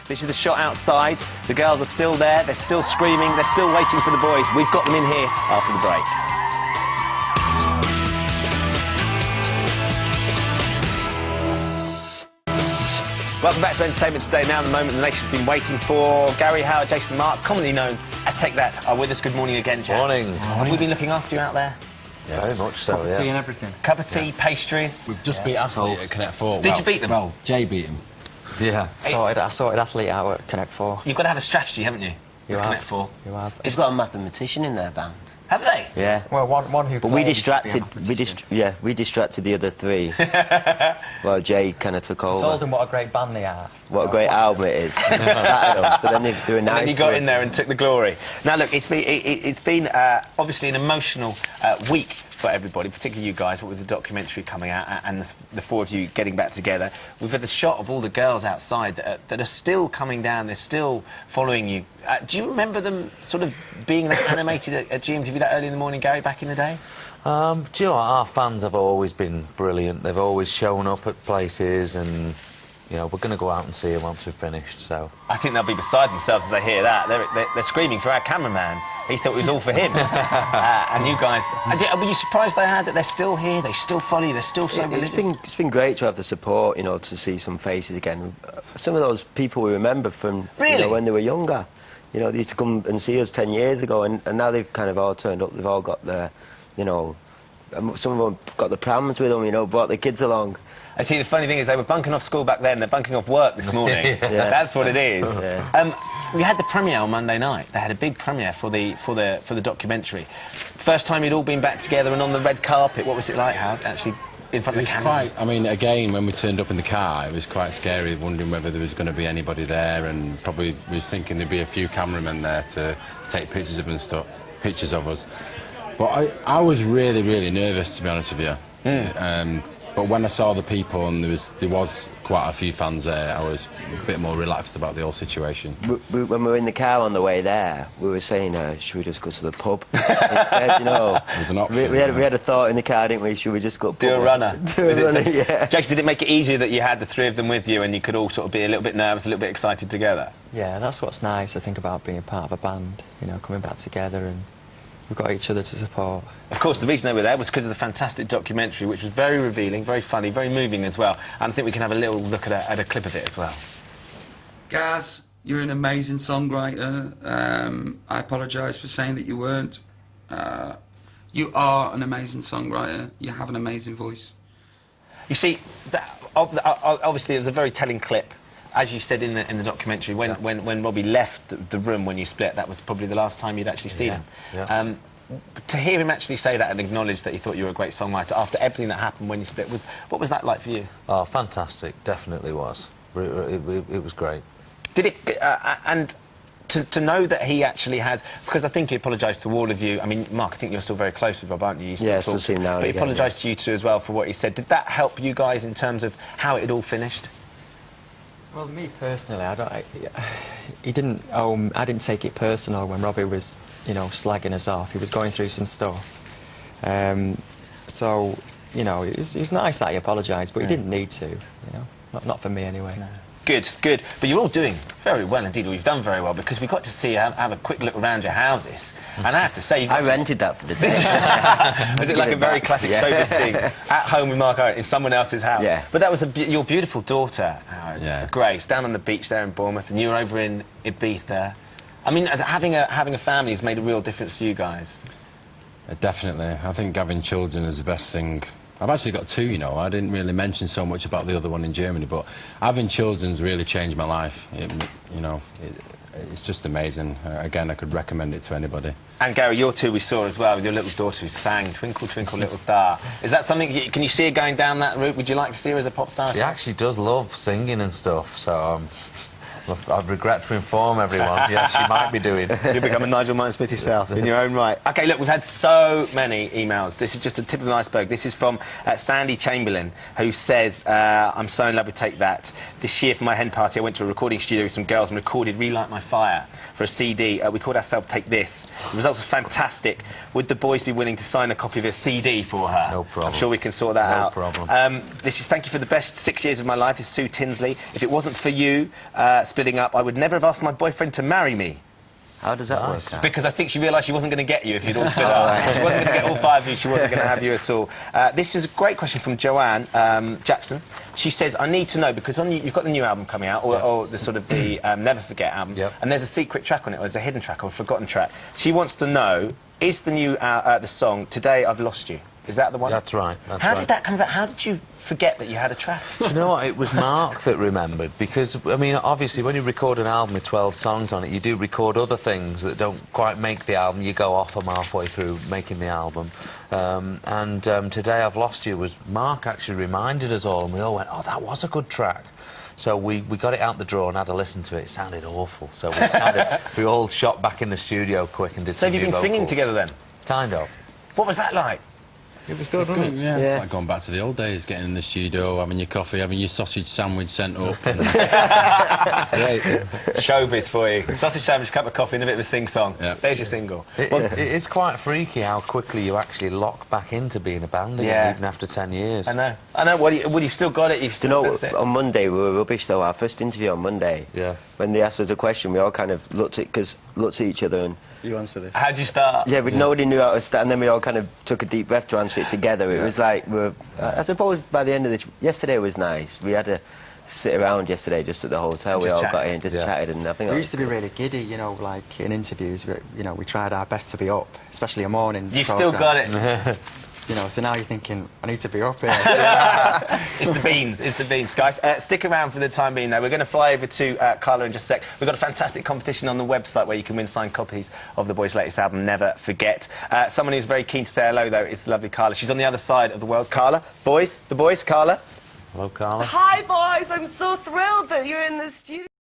This is the shot outside. The girls are still there. They're still screaming. They're still waiting for the boys. We've got them in here after the break. Welcome back to Entertainment Today. Now the moment the nation's been waiting for. Gary, Howard, Jason, Mark, commonly known as Take That, are with us. Good morning again, Jack. Morning. Have we been looking after you out there? Yes. Very much so, yeah. Tea and everything. Cup of tea, pastries. We've just beat Athlete at Connect 4. Did you beat them? Well, Jay beat him. Yeah. I sorted Athlete out at Connect 4. You've got to have a strategy, haven't you? You have. Connect 4. You have. It's got a mathematician in their band. Have they? Yeah. Well, one who. But we claims to be a distracted. mathematician. We distracted the other three. Well, Jay kind of took over. Told them what a great band they are. What a great album it is. So then they do a nice. And then you got in there and took the glory. Now look, it's been obviously an emotional week for everybody, particularly you guys, with the documentary coming out and the four of you getting back together. We've had the shot of all the girls outside that are still coming down. They're still following you. Do you remember them sort of being that animated at GMTV that early in the morning, Gary, back in the day? Do you know what? Our fans have always been brilliant. They've always shown up at places, and you know, we're going to go out and see them once we've finished. So I think they'll be beside themselves as they hear that. They're screaming for our cameraman. He thought it was all for him. And you guys, were you surprised that they're still here? They still follow you. They're still so religious. It's been great to have the support, you know, to see some faces again. Some of those people we remember from you know, when they were younger. You know, they used to come and see us 10 years ago, and now they've kind of all turned up. They've all got their, you know, some of them got the prams with them, you know, brought their kids along. I see, the funny thing is they were bunking off school back then, they're bunking off work this morning. Yeah. That's what it is. Yeah. We had the premiere on Monday night. They had a big premiere for the documentary. First time you'd all been back together and on the red carpet. What was it like, Howard, actually in front of the camera? I mean, again, when we turned up in the car, it was quite scary, wondering whether there was going to be anybody there, and probably we was thinking there'd be a few cameramen there to take pictures of us. But I was really, really nervous, to be honest with you. But when I saw the people and there was quite a few fans there, I was a bit more relaxed about the whole situation. When we were in the car on the way there, we were saying, should we just go to the pub? Instead, you know, There's an option, we had a thought in the car, didn't we? Should we just go Do a runner? Do a runner, yeah. Jack, did it make it easier that you had the three of them with you and you could all sort of be a little bit nervous, a little bit excited together? Yeah, that's what's nice, I think, about being part of a band. You know, coming back together, and we've got each other to support. Of course, the reason they were there was because of the fantastic documentary, which was very revealing, very funny, very moving as well. And I think we can have a little look at a clip of it as well. Gaz, you're an amazing songwriter. I apologise for saying that you weren't. You are an amazing songwriter. You have an amazing voice. You see, obviously it was a very telling clip. As you said in the documentary, when Robbie left the room when you split, that was probably the last time you'd actually seen him. Yeah. To hear him actually say that and acknowledge that he thought you were a great songwriter after everything that happened when you split, what was that like for you? Oh, fantastic. Definitely was. It was great. Did it, and to know that he actually has, because I think he apologised to all of you. I mean, Mark, I think you're still very close with Rob, aren't you? Yeah, still see him now. But he apologised to you too as well for what he said. Did that help you guys in terms of how it had all finished? Well, me personally, I didn't take it personal when Robbie was, you know, slagging us off. He was going through some stuff. So, you know, it was nice that he apologised, but he didn't need to, you know, not for me anyway. No. Good, good. But you're all doing very well indeed. We've done very well because we got to see have a quick look around your houses. And I have to say, I rented that for the day. Was it like a very classic showbiz thing? At home with Mark Owen in someone else's house. Yeah. But that was your beautiful daughter, Grace, down on the beach there in Bournemouth, and you were over in Ibiza. I mean, having a family has made a real difference to you guys. Definitely. I think having children is the best thing. I've actually got two, you know. I didn't really mention so much about the other one in Germany, but having children's really changed my life. It's just amazing. Again, I could recommend it to anybody. And Gary, your two we saw as well with your little daughter who sang Twinkle Twinkle Little Star. Is that something, can you see her going down that route? Would you like to see her as a pop star? She actually does love singing and stuff, so I regret to inform everyone, yes, she might be doing. You'll become a Nigel Martin-Smith yourself, in your own right. OK, look, we've had so many emails. This is just the tip of the iceberg. This is from Sandy Chamberlain, who says, I'm so in love with Take That. This year for my hen party, I went to a recording studio with some girls and recorded Relight My Fire for a CD. We called ourselves Take This. The results were fantastic. Would the boys be willing to sign a copy of a CD for her? No problem. I'm sure we can sort that out. No problem. This is thank you for the best 6 years of my life, is Sue Tinsley. If it wasn't for you, splitting up, I would never have asked my boyfriend to marry me. How does that work out? Because I think she realised she wasn't going to get you if you'd all split up. She wasn't going to get all 5 of you, she wasn't going to have you at all. This is a great question from Joanne Jackson. She says, I need to know, because you've got the new album coming out, or the sort of the Never Forget album, and there's a secret track on it, or there's a hidden track, or a forgotten track. She wants to know, is the new the song, Today I've Lost You? Is that the one? That's right. How did that come about? How did you forget that you had a track? Do you know what? It was Mark that remembered, because, I mean, obviously, when you record an album with 12 songs on it, you do record other things that don't quite make the album. You go off them halfway through making the album. Today I've Lost You was Mark actually reminded us all, and we all went, oh, that was a good track. So we got it out the drawer and had a listen to it. It sounded awful. So we all shot back in the studio quick and did some So have you been singing together then? Kind of. What was that like? It was good, wasn't it? Yeah. Yeah. Like going back to the old days, getting in the studio, having your coffee, having your sausage sandwich sent up. Great. Showbiz for you. Sausage sandwich, cup of coffee and a bit of a sing-song. Yeah. There's your single. It is quite freaky how quickly you actually lock back into being a band again, even after 10 years. I know. I know. Well, you've still got it. You've still Do you know, on Monday, we were rubbish though. Our first interview on Monday, when they asked us a question, we all kind of looked at each other and... You answer this. How'd you start? Yeah, but nobody knew how to start, and then we all kind of took a deep breath to answer it together. It was like, I suppose by the end of this, yesterday was nice. We had to sit around yesterday just at the hotel. We all got in, just chatted, and I think We used to be really giddy, you know, like in interviews. You know, we tried our best to be up, especially a morning. You've programme. still got it. You know, so now you're thinking, I need to be up here. It's the beans. It's the beans, guys. Stick around for the time being, though. We're going to fly over to Carla in just a sec. We've got a fantastic competition on the website where you can win signed copies of the boys' latest album, Never Forget. Someone who's very keen to say hello, though, is the lovely Carla. She's on the other side of the world. Carla, the boys, Carla. Hello, Carla. Hi, boys. I'm so thrilled that you're in the studio.